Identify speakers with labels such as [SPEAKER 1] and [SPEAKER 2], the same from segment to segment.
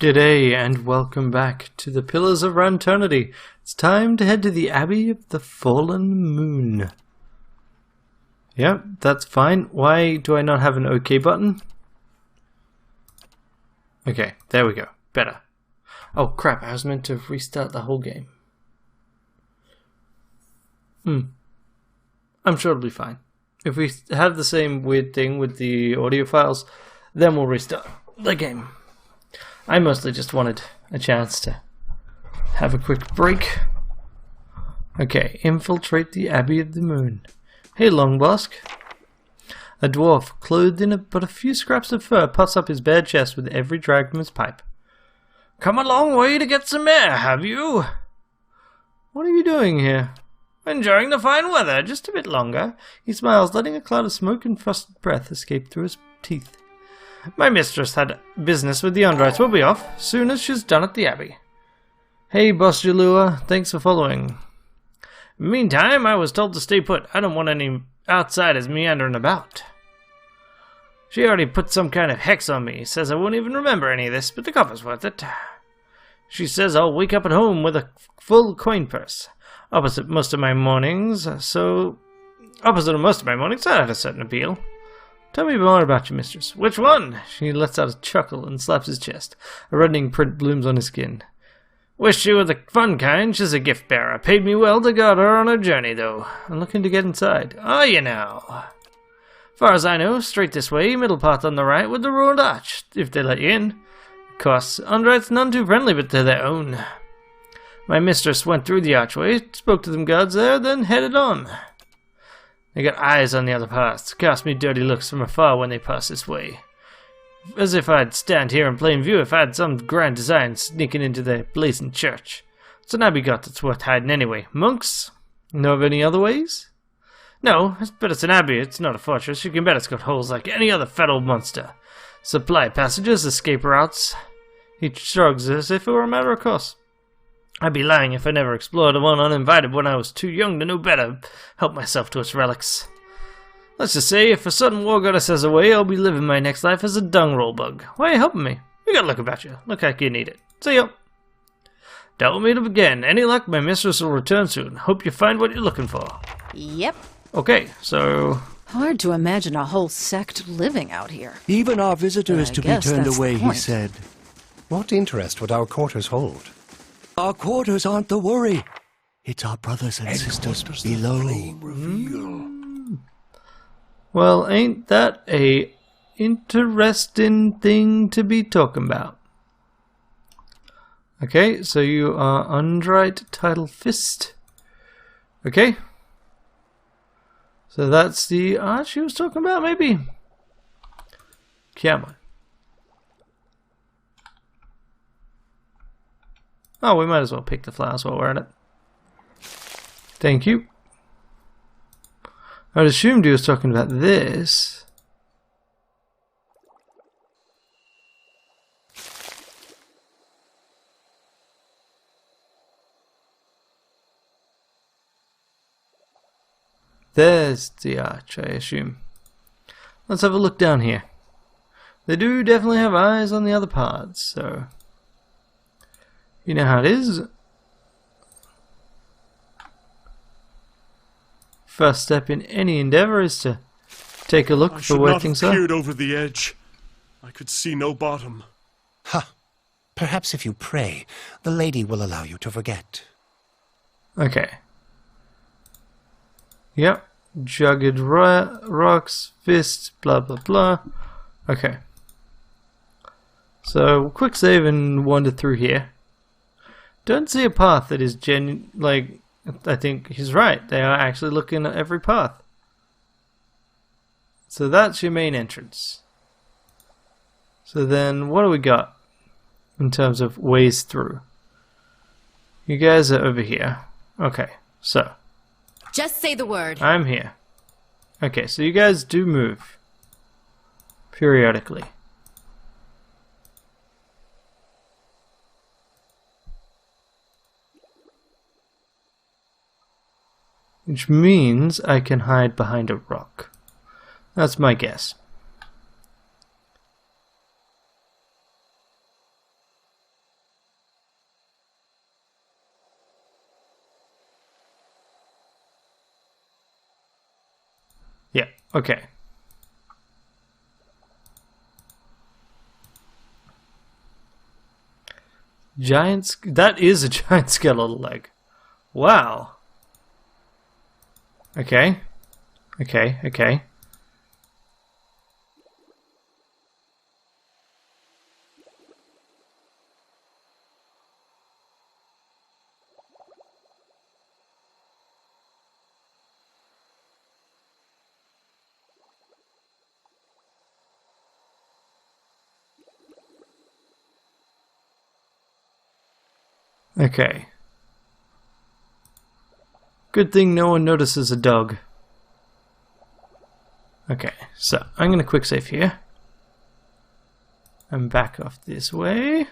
[SPEAKER 1] G'day and welcome back to the Pillars of Ranternity. It's time to head to the Abbey of the Fallen Moon. Yep, that's fine. Why do I not have an OK button? Okay, there we go. Better. Oh crap, I was meant to restart the whole game. I'm sure it'll be fine. If we have the same weird thing with the audio files, then we'll restart the game. I mostly just wanted a chance to have a quick break. Okay, infiltrate the Abbey of the Moon. Hey, Longbosk. A dwarf, clothed in but a few scraps of fur, puffs up his bare chest with every drag from his pipe. Come a long way to get some air, have you? What are you doing here? Enjoying the fine weather, just a bit longer. He smiles, letting a cloud of smoke and frosted breath escape through his teeth. My mistress had business with the Undrites. We'll be off soon as she's done at the Abbey. Hey, Boss Jalua. Thanks for following. Meantime, I was told to stay put. I don't want any outsiders meandering about. She already put some kind of hex on me. Says I won't even remember any of this, but the copper's worth it. She says I'll wake up at home with a full coin purse. Opposite of most of my mornings, that had a certain appeal. Tell me more about your mistress. Which one? She lets out a chuckle and slaps his chest. A reddening print blooms on his skin. Wish she were the fun kind. She's a gift bearer. Paid me well to guard her on her journey, though. I'm looking to get inside. Are you now? Far as I know, straight this way, middle path on the right with the ruined arch, if they let you in. Of course, Undrites none too friendly, but they're their own. My mistress went through the archway, spoke to them guards there, then headed on. They got eyes on the other paths, cast me dirty looks from afar when they pass this way. As if I'd stand here in plain view if I had some grand design sneaking into their blazing church. It's an abbey got that's worth hiding anyway. Monks? Know of any other ways? No, but it's an abbey, it's not a fortress. You can bet it's got holes like any other fat old monster. Supply passages, escape routes. He shrugs as if it were a matter of course. I'd be lying if I never explored one uninvited when I was too young to know better, help myself to its relics. Let's just say, if a sudden war goddess has a way, I'll be living my next life as a dung roll bug. Why are you helping me? You got a look about you. Look like you need it. See ya. Don't meet up again. Any luck, my mistress will return soon. Hope you find what you're looking for.
[SPEAKER 2] Yep.
[SPEAKER 1] Okay, so...
[SPEAKER 2] Hard to imagine a whole sect living out here.
[SPEAKER 3] Even our visitor is to be turned away, he
[SPEAKER 2] point.
[SPEAKER 3] said.
[SPEAKER 4] What interest would our quarters hold?
[SPEAKER 3] Our quarters aren't the worry. It's our brothers and sisters below.
[SPEAKER 1] Well, ain't that a interesting thing to be talking about? Okay, so you are Undrite Title Fist. Okay. So that's the art she was talking about, maybe? Come on. Oh, we might as well pick the flowers while we're at it. Thank you. I'd assumed he was talking about this. There's the arch, I assume. Let's have a look down here. They do definitely have eyes on the other parts, so... You know how it is. First step in any endeavor is to take a look for where things are.
[SPEAKER 5] I should not have peered over the edge. I could see no bottom.
[SPEAKER 4] Ha! Perhaps if you pray, the lady will allow you to forget.
[SPEAKER 1] Okay. Yep. Jagged rocks, fists, blah blah blah. Okay. So, quick save and wander through here. Don't see a path that is I think he's right. They are actually looking at every path. So that's your main entrance. So then, what do we got in terms of ways through? You guys are over here. Okay, so.
[SPEAKER 2] Just say the word.
[SPEAKER 1] I'm here. Okay, so you guys do move. Periodically. Which means I can hide behind a rock. That's my guess. Okay. That is a giant skeletal leg. Wow. Okay. Okay, okay. Okay. Good thing no one notices a dog. Okay, so I'm going to quick save here. And back off this way.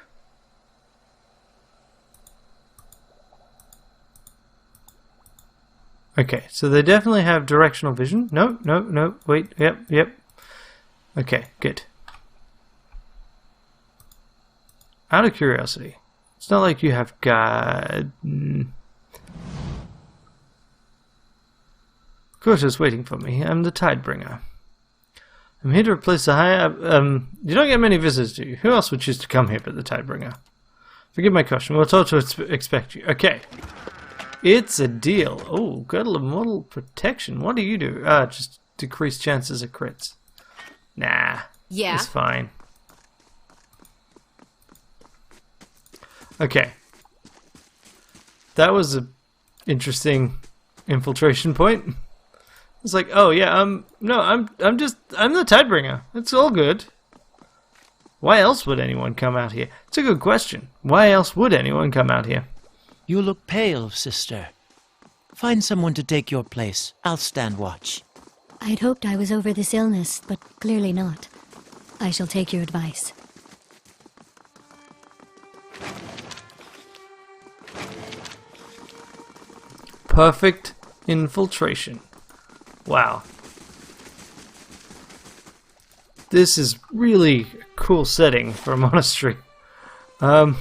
[SPEAKER 1] Okay, so they definitely have directional vision. No, no, no, wait, yep. Okay, good. Out of curiosity, it's not like you have God. Quota's waiting for me. I'm the Tidebringer. I'm here to replace the high... you don't get many visitors, do you? Who else would choose to come here but the Tidebringer? Forgive my caution. We'll talk to expect you. Okay. It's a deal. Oh, girdle of mortal protection. What do you do? Just decrease chances of crits. Nah.
[SPEAKER 2] Yeah.
[SPEAKER 1] It's fine. Okay. That was a interesting infiltration point. It's like, oh yeah, no, I'm the Tidebringer. It's all good. Why else would anyone come out here? It's a good question. Why else would anyone come out here?
[SPEAKER 6] You look pale, sister. Find someone to take your place. I'll stand watch.
[SPEAKER 7] I'd hoped I was over this illness, but clearly not. I shall take your advice.
[SPEAKER 1] Perfect infiltration. Wow. This is really a cool setting for a monastery. Wow.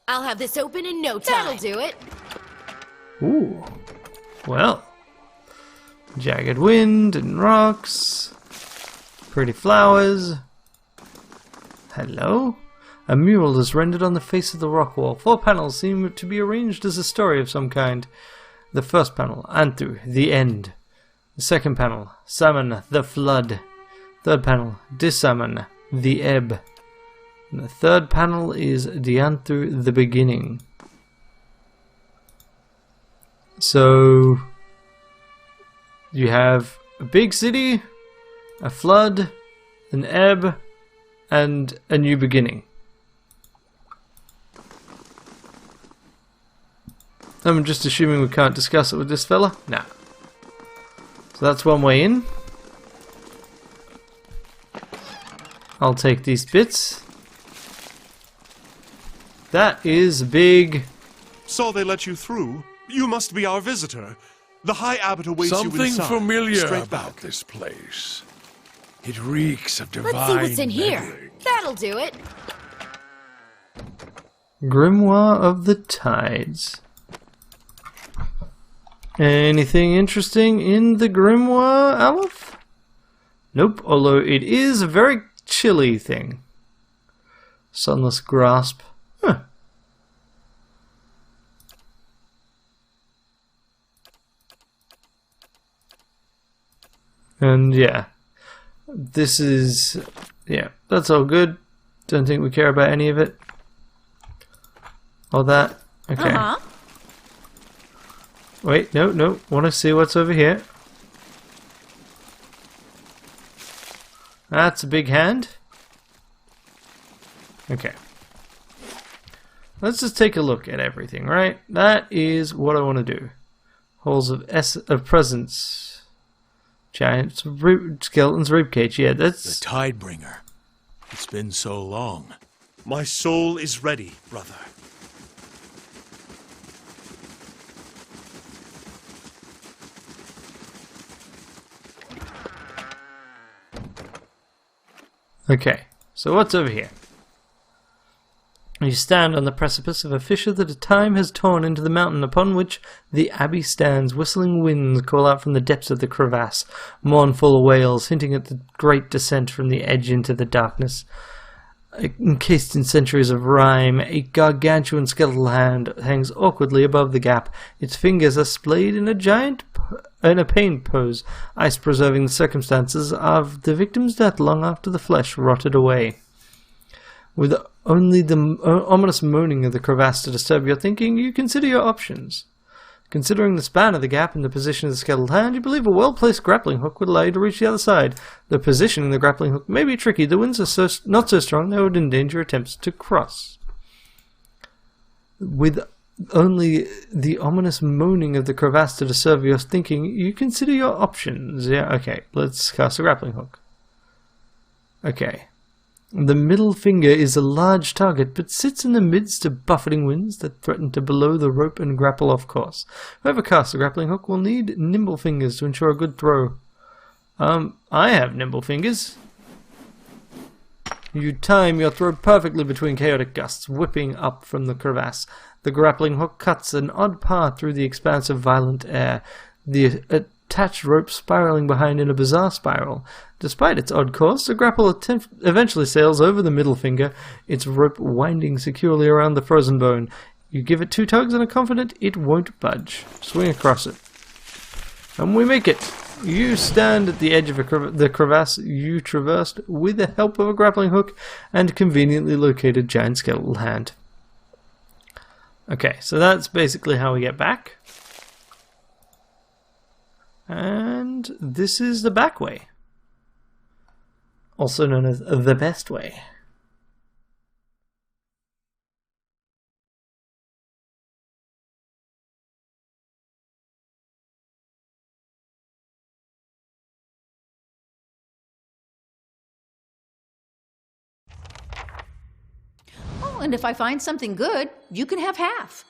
[SPEAKER 2] I'll have this open in no time. That'll do it.
[SPEAKER 1] Ooh. Well. Jagged wind and rocks. Pretty flowers. Hello? A mural is rendered on the face of the rock wall. 4 panels seem to be arranged as a story of some kind. The first panel, Anthu, the end. The second panel, Salmon, the flood. Third panel, Dissalmon, the ebb. And the third panel is Dianthu, the beginning. So, you have a big city, a flood, an ebb, and a new beginning. I'm just assuming we can't discuss it with this fella? Nah. So that's one way in. I'll take these bits. That is big.
[SPEAKER 5] So they let you through? You must be our visitor. The High Abbot awaits you
[SPEAKER 3] Something
[SPEAKER 5] inside.
[SPEAKER 3] familiar
[SPEAKER 5] Straight
[SPEAKER 3] about
[SPEAKER 5] back.
[SPEAKER 3] this place. It reeks of divine
[SPEAKER 2] Let's see what's in here.
[SPEAKER 3] meddling.
[SPEAKER 2] That'll do it.
[SPEAKER 1] Grimoire of the Tides. Anything interesting in the Grimoire, Aleph? Nope, although it is a very chilly thing. Sunless Grasp. Huh. And yeah, this is, yeah, that's all good. Don't think we care about any of it. All that. Okay. Wait, no. Want to see what's over here. That's a big hand. Okay. Let's just take a look at everything, right? That is what I want to do. Holes of presence. Giant skeleton's ribcage. Yeah,
[SPEAKER 3] The
[SPEAKER 1] that's...
[SPEAKER 3] Tidebringer. It's been so long.
[SPEAKER 5] My soul is ready, brother.
[SPEAKER 1] Okay, so what's over here? You stand on the precipice of a fissure that time has torn into the mountain upon which the Abbey stands. Whistling winds call out from the depths of the crevasse, mournful wails hinting at the great descent from the edge into the darkness. Encased in centuries of rime, a gargantuan skeletal hand hangs awkwardly above the gap. Its fingers are splayed in a pain pose, ice preserving the circumstances of the victim's death long after the flesh rotted away. With only the ominous moaning of the crevasse to disturb your thinking, you consider your options. Considering the span of the gap and the position of the skeletal hand, you believe a well-placed grappling hook would allow you to reach the other side. The position of the grappling hook may be tricky. The winds are not so strong they would endanger attempts to cross. With only the ominous moaning of the crevasse to disturb your thinking, you consider your options. Yeah, okay, let's cast a grappling hook. Okay. The middle finger is a large target, but sits in the midst of buffeting winds that threaten to below the rope and grapple off course. Whoever casts a grappling hook will need nimble fingers to ensure a good throw. I have nimble fingers. You time your throw perfectly between chaotic gusts, whipping up from the crevasse. The grappling hook cuts an odd path through the expanse of violent air, the attached rope spiraling behind in a bizarre spiral. Despite its odd course, the grapple eventually sails over the middle finger, its rope winding securely around the frozen bone. You give it 2 tugs and are confident it won't budge. Swing across it. And we make it. You stand at the edge of the crevasse you traversed with the help of a grappling hook and conveniently located giant skeletal hand. Okay, so that's basically how we get back. And this is the back way. Also known as the best way.
[SPEAKER 2] Oh, and if I find something good, you can have half.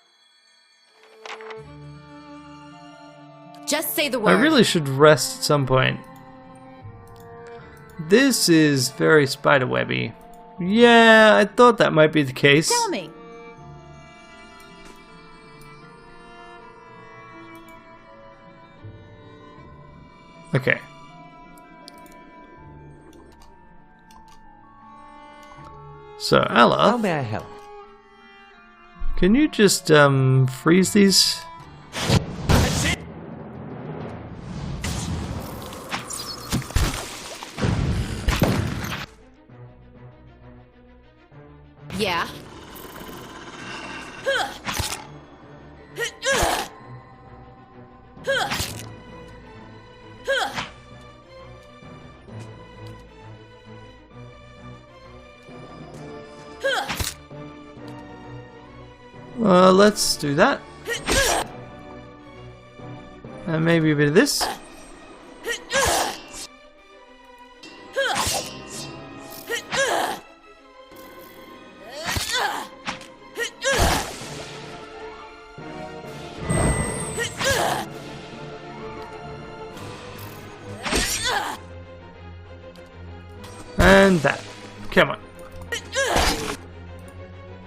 [SPEAKER 2] Just say the word.
[SPEAKER 1] I really should rest at some point. This is very spiderwebby. Yeah, I thought that might be the case.
[SPEAKER 2] Tell me.
[SPEAKER 1] Okay. So,
[SPEAKER 6] How
[SPEAKER 1] Ella,
[SPEAKER 6] may I help?
[SPEAKER 1] can you just freeze these?
[SPEAKER 2] Yeah.
[SPEAKER 1] Let's do that. And maybe a bit of this. And that. Come on.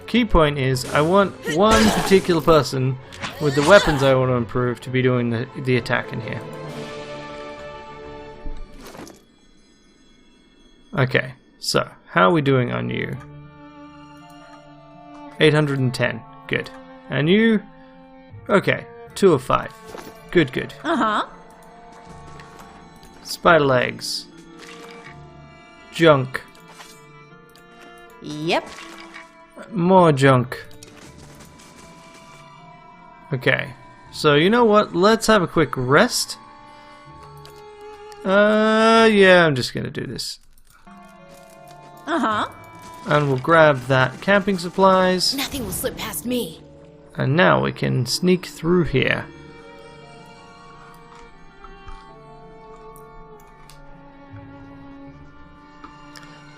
[SPEAKER 1] Key point is, I want one particular person with the weapons I want to improve to be doing the attack in here. Okay, so, how are we doing on you? 810. Good. And you? Okay, 2 of 5. Good, good.
[SPEAKER 2] Uh-huh.
[SPEAKER 1] Spider legs. Junk.
[SPEAKER 2] Yep.
[SPEAKER 1] More junk. Okay. So, you know what? Let's have a quick rest. Yeah, I'm just gonna do this.
[SPEAKER 2] Uh-huh.
[SPEAKER 1] And we'll grab that camping supplies.
[SPEAKER 2] Nothing will slip past me.
[SPEAKER 1] And now we can sneak through here.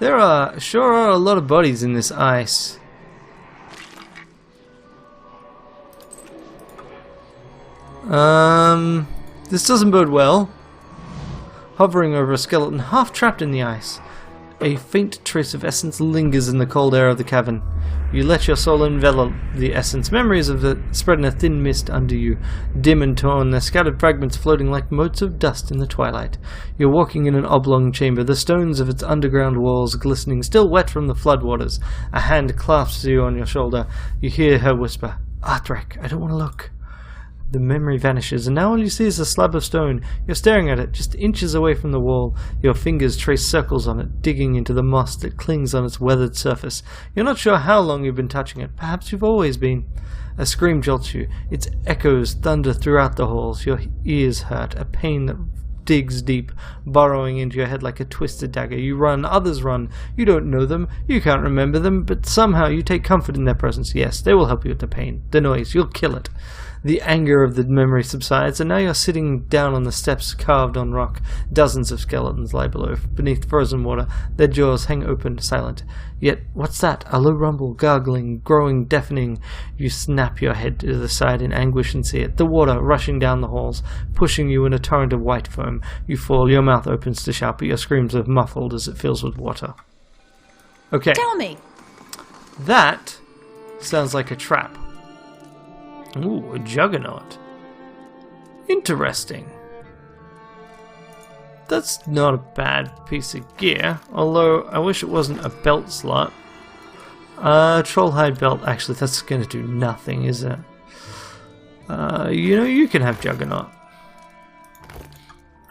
[SPEAKER 1] There are a lot of bodies in this ice. This doesn't bode well. Hovering over a skeleton half trapped in the ice. a faint trace of essence lingers in the cold air of the cavern. You let your soul envelop the essence. Memories of it spread in a thin mist under you, dim and torn, their scattered fragments floating like motes of dust in the twilight. You're walking in an oblong chamber, the stones of its underground walls glistening, still wet from the floodwaters. A hand clasps you on your shoulder. You hear her whisper, "Artrek, I don't want to look." The memory vanishes, and now all you see is a slab of stone. You're staring at it, just inches away from the wall. Your fingers trace circles on it, digging into the moss that clings on its weathered surface. You're not sure how long you've been touching it. Perhaps you've always been. A scream jolts you. Its echoes thunder throughout the halls. Your ears hurt, a pain that digs deep, burrowing into your head like a twisted dagger. You run, others run. You don't know them, you can't remember them, but somehow you take comfort in their presence. Yes, they will help you with the pain, the noise. You'll kill it. The anger of the memory subsides, and now you're sitting down on the steps carved on rock. Dozens of skeletons lie below, beneath frozen water. Their jaws hang open, silent. Yet, what's that? A low rumble, gargling, growing deafening. You snap your head to the side in anguish and see it. The water rushing down the halls, pushing you in a torrent of white foam. You fall, your mouth opens to shout, but your screams are muffled as it fills with water. Okay.
[SPEAKER 2] Tell me!
[SPEAKER 1] That sounds like a trap. Ooh, a juggernaut. Interesting. That's not a bad piece of gear, although I wish it wasn't a belt slot. Trollhide belt, actually that's going to do nothing, is it? You can have juggernaut.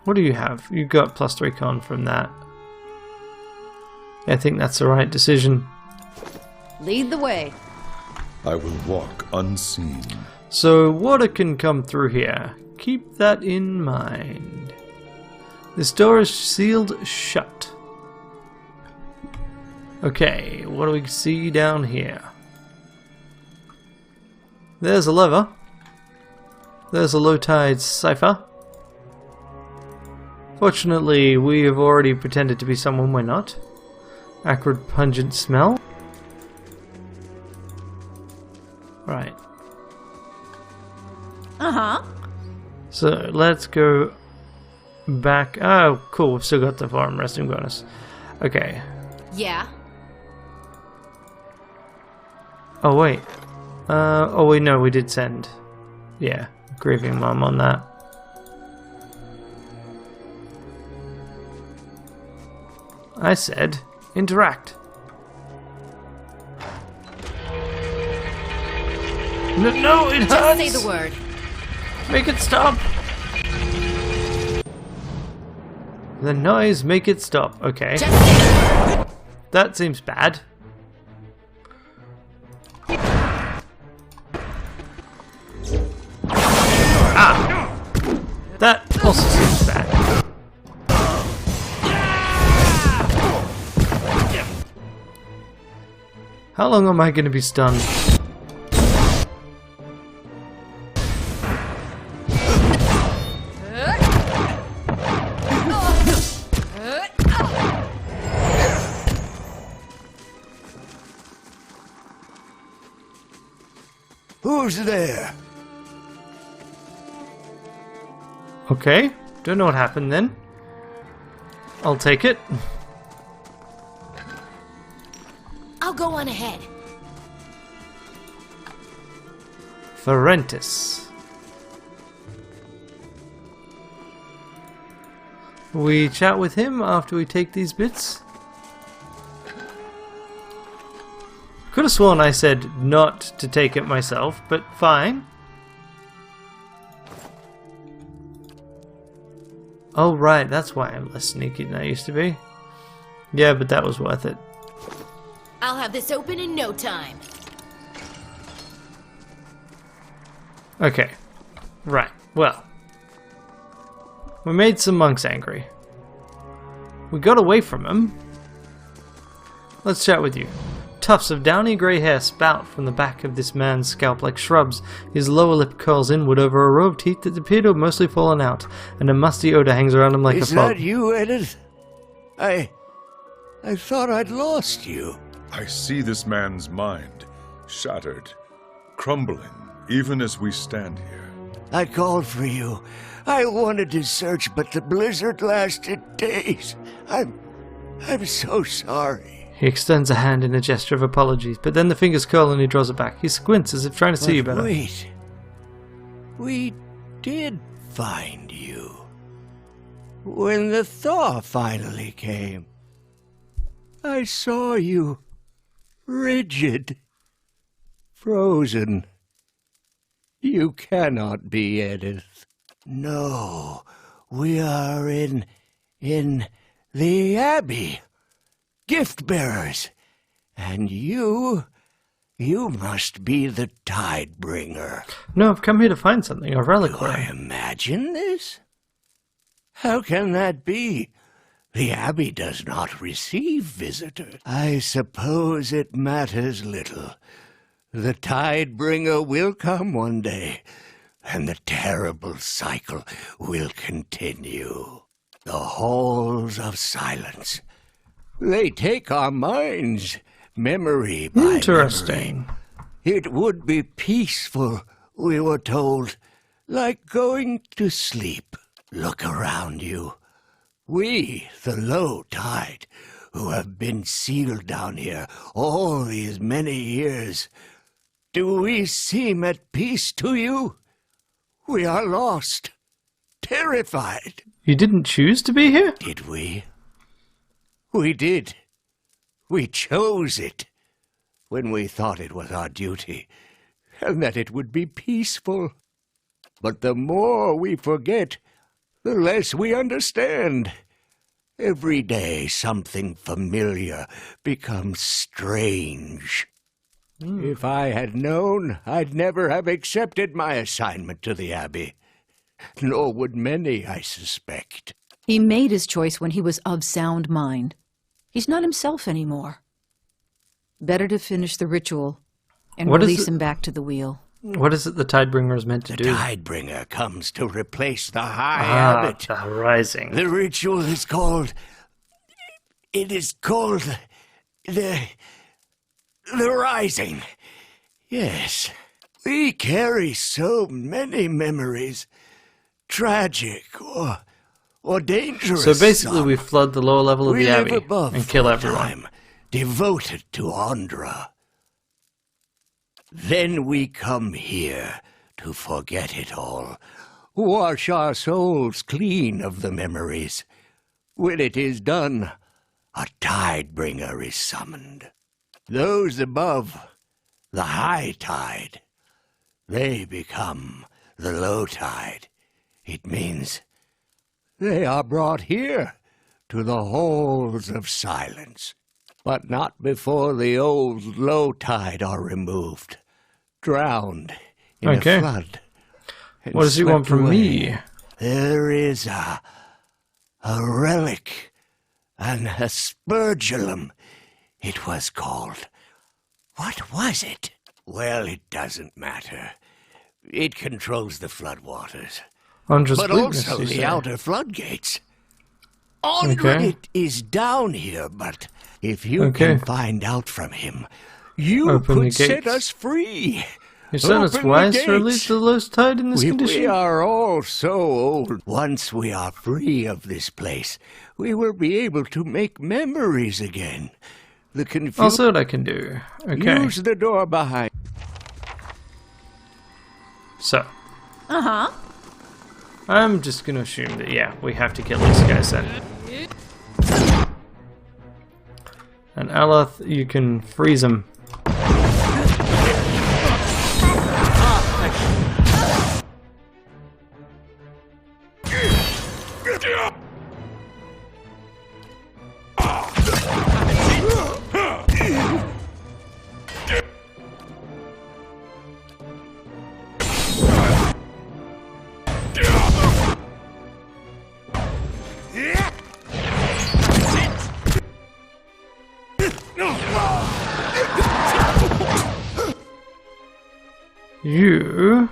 [SPEAKER 1] What do you have? You got +3 con from that. I think that's the right decision.
[SPEAKER 2] Lead the way.
[SPEAKER 8] I will walk unseen.
[SPEAKER 1] So water can come through here. Keep that in mind. This door is sealed shut. Okay, what do we see down here? There's a lever. There's a low tide cipher. Fortunately, we have already pretended to be someone we're not. Acrid pungent smell. Right.
[SPEAKER 2] Uh-huh.
[SPEAKER 1] So let's go back. Oh, cool. We've still got the farm resting bonus. Okay.
[SPEAKER 2] Yeah.
[SPEAKER 1] Oh, wait. Oh, wait, no, we did send. Yeah, grieving mom on that. I said, interact. No, it hurts!
[SPEAKER 2] Just say the word.
[SPEAKER 1] Make it stop! The noise, make it stop. Okay.
[SPEAKER 2] Just say the word.
[SPEAKER 1] That seems bad. Ah! That also seems bad. How long am I going to be stunned?
[SPEAKER 3] Who's there?
[SPEAKER 1] Okay, don't know what happened then. I'll take it.
[SPEAKER 9] I'll go on ahead.
[SPEAKER 1] Ferentis. We chat with him after we take these bits. Could have sworn I said not to take it myself, but fine. Oh right, that's why I'm less sneaky than I used to be. Yeah, but that was worth it.
[SPEAKER 9] I'll have this open in no time.
[SPEAKER 1] Okay. Right, well. We made some monks angry. We got away from them. Let's chat with you. Tufts of downy grey hair spout from the back of this man's scalp like shrubs. His lower lip curls inward over a row of teeth that appear to have mostly fallen out, and a musty odor hangs around him like a fog.
[SPEAKER 3] Is that you, Edith? I thought I'd lost you.
[SPEAKER 8] I see this man's mind, shattered, crumbling, even as we stand here.
[SPEAKER 3] I called for you. I wanted to search, but the blizzard lasted days. I'm so sorry.
[SPEAKER 1] He extends a hand in a gesture of apology, but then the fingers curl and he draws it back. He squints as if trying to see you better.
[SPEAKER 3] Wait. We did find you. When the thaw finally came, I saw you rigid, frozen. You cannot be Edith. No, we are in the Abbey. Gift bearers. And you must be the Tide Bringer.
[SPEAKER 1] No, I've come here to find something, a relic.
[SPEAKER 3] Do I imagine this? How can that be? The Abbey does not receive visitors. I suppose it matters little. The Tide Bringer will come one day, and the terrible cycle will continue. The halls of silence. They take our minds, memory by
[SPEAKER 1] Interesting.
[SPEAKER 3] memory. It would be peaceful, we were told, like going to sleep. Look around you. We, the low tide, who have been sealed down here all these many years, do we seem at peace to you? We are lost, terrified.
[SPEAKER 1] You didn't choose to be here?
[SPEAKER 3] Did we? We did. We chose it when we thought it was our duty and that it would be peaceful. But the more we forget, the less we understand. Every day something familiar becomes strange. If I had known, I'd never have accepted my assignment to the Abbey. Nor would many, I suspect.
[SPEAKER 2] He made his choice when he was of sound mind. He's not himself anymore. Better to finish the ritual and release him back to the wheel.
[SPEAKER 1] What is it the Tidebringer is meant to do?
[SPEAKER 3] The Tidebringer comes to replace the High Abbot.
[SPEAKER 1] The Rising.
[SPEAKER 3] The ritual is called... It is called... The Rising. Yes. We carry so many memories. Tragic or dangerous.
[SPEAKER 1] So basically we flood the lower level of the
[SPEAKER 3] live
[SPEAKER 1] Abbey
[SPEAKER 3] above
[SPEAKER 1] and kill
[SPEAKER 3] for a
[SPEAKER 1] everyone.
[SPEAKER 3] time, devoted to Andra. Then we come here to forget it all, wash our souls clean of the memories. When it is done, a Tidebringer is summoned. Those above, the high tide, they become the low tide. It means they are brought here to the halls of silence, but not before the old low tide are removed, drowned in a flood.
[SPEAKER 1] What does he want from me?
[SPEAKER 3] There is a relic, an aspergillum, it was called. What was it? Well, it doesn't matter. It controls the floodwaters. But also the outer floodgates. It is down here, but if you can find out from him, you could set us free.
[SPEAKER 1] You're saying it's wise to release the low tide in this condition?
[SPEAKER 3] We are all so old. Once we are free of this place, we will be able to make memories again.
[SPEAKER 1] I'll see what I can do. Okay.
[SPEAKER 3] Use the door behind.
[SPEAKER 1] So.
[SPEAKER 2] Uh-huh.
[SPEAKER 1] I'm just going to assume that, yeah, we have to kill these guys then. And Aloth, you can freeze them. You...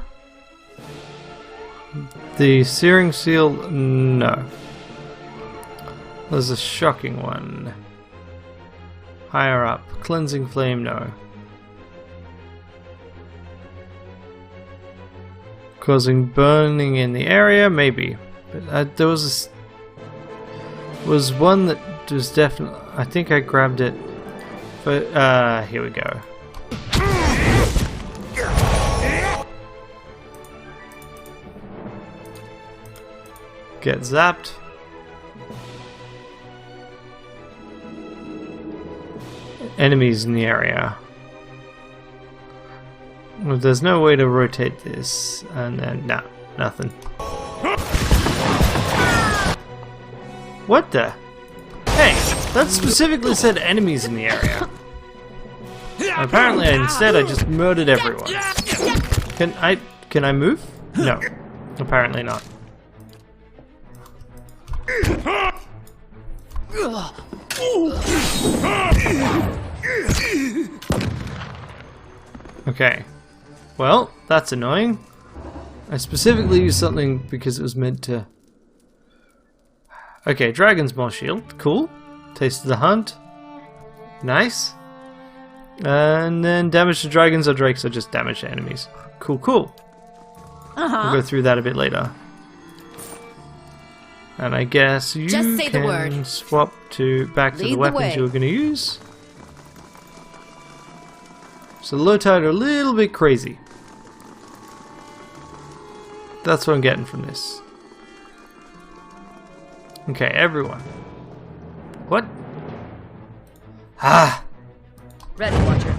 [SPEAKER 1] The Searing Seal, no. There's a shocking one. Higher up. Cleansing Flame, no. Causing burning in the area, maybe. But there was one that was definitely... I think I grabbed it. But, here we go. Get zapped. Enemies in the area. Well, there's no way to rotate this, and then no, nothing. What the? Hey, that specifically said enemies in the area. Apparently, instead, I just murdered everyone. Can I move? No, apparently not. Okay. Well, that's annoying. I specifically used something because it was meant to... Okay, Dragon's Maw Shield. Cool. Taste of the Hunt. Nice. And then damage to dragons or drakes or just damage to enemies. Cool, cool. We'll go through that a bit later. And I guess you
[SPEAKER 9] Just say the word.
[SPEAKER 1] can swap back to the weapons you were going to use. So low tide are a little bit crazy. That's what I'm getting from this. Okay, everyone. What? Ah!
[SPEAKER 2] Ready, Watcher.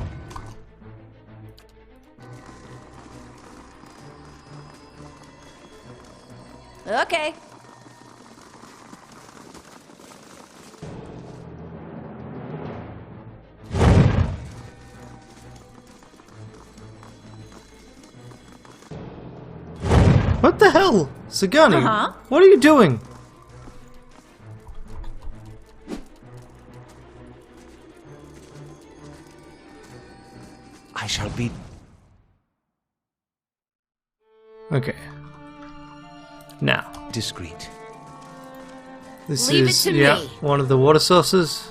[SPEAKER 2] Okay.
[SPEAKER 1] What the hell? Sagani, what are you doing?
[SPEAKER 4] I shall be...
[SPEAKER 1] Okay. Now.
[SPEAKER 4] discreet.
[SPEAKER 1] This
[SPEAKER 9] Leave
[SPEAKER 1] is,
[SPEAKER 9] it to
[SPEAKER 1] yeah,
[SPEAKER 9] me.
[SPEAKER 1] one of the water sources.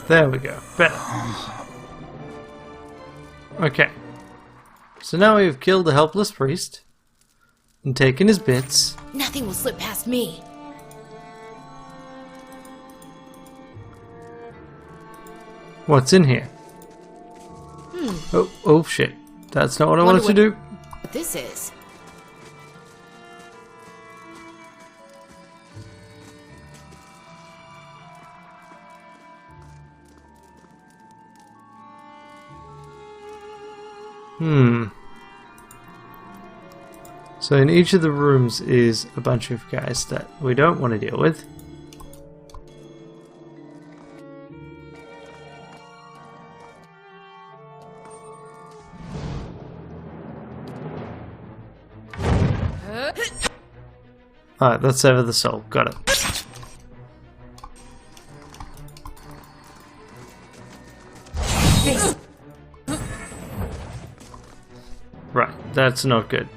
[SPEAKER 1] There we go. Better. Okay. So now we've killed the helpless priest and taken his bits.
[SPEAKER 9] Nothing will slip past me.
[SPEAKER 1] What's in here? Oh shit. That's not what I wanted to do.
[SPEAKER 9] What this is.
[SPEAKER 1] So in each of the rooms is a bunch of guys that we don't want to deal with. Alright, let's sever the soul. Got it. Right, that's not good.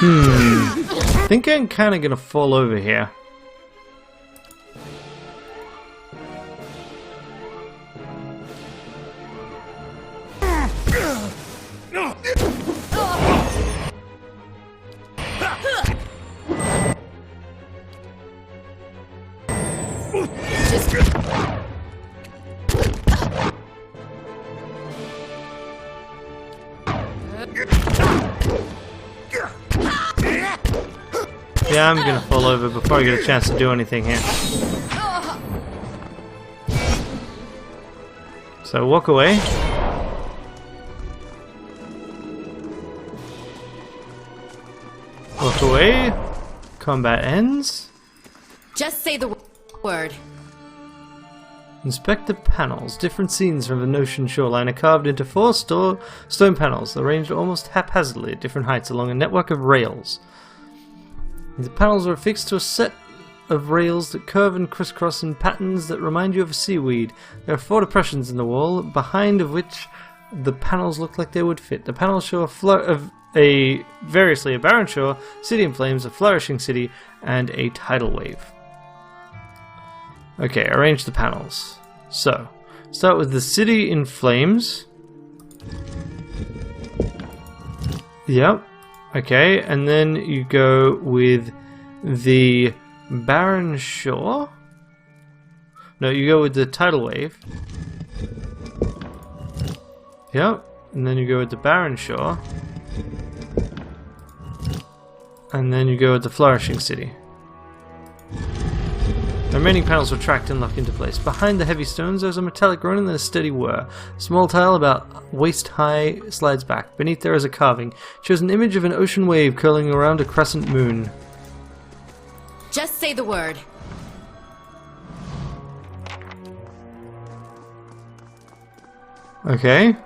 [SPEAKER 1] I think I'm kind of gonna fall over here. Yeah, I'm gonna fall over before I get a chance to do anything here. So walk away. Walk away. Combat ends.
[SPEAKER 9] Just say the word.
[SPEAKER 1] Inspect the panels. Different scenes from the Notion shoreline are carved into 4 stone panels, arranged almost haphazardly at different heights along a network of rails. The panels are affixed to a set of rails that curve and crisscross in patterns that remind you of a seaweed. There are 4 depressions in the wall, behind of which the panels look like they would fit. The panels show variously a barren shore, city in flames, a flourishing city, and a tidal wave. Okay, arrange the panels. So, start with the city in flames. Yep. Okay, and then you go with the barren shore. No, you go with the tidal wave. Yep. And then you go with the barren shore. And then you go with the flourishing city. The remaining panels are tracked and locked into place. Behind the heavy stones there's a metallic groaning and a steady whir. A small tile about waist high slides back. Beneath there is a carving. It shows an image of an ocean wave curling around a crescent moon.
[SPEAKER 9] Just say the word.
[SPEAKER 1] Okay.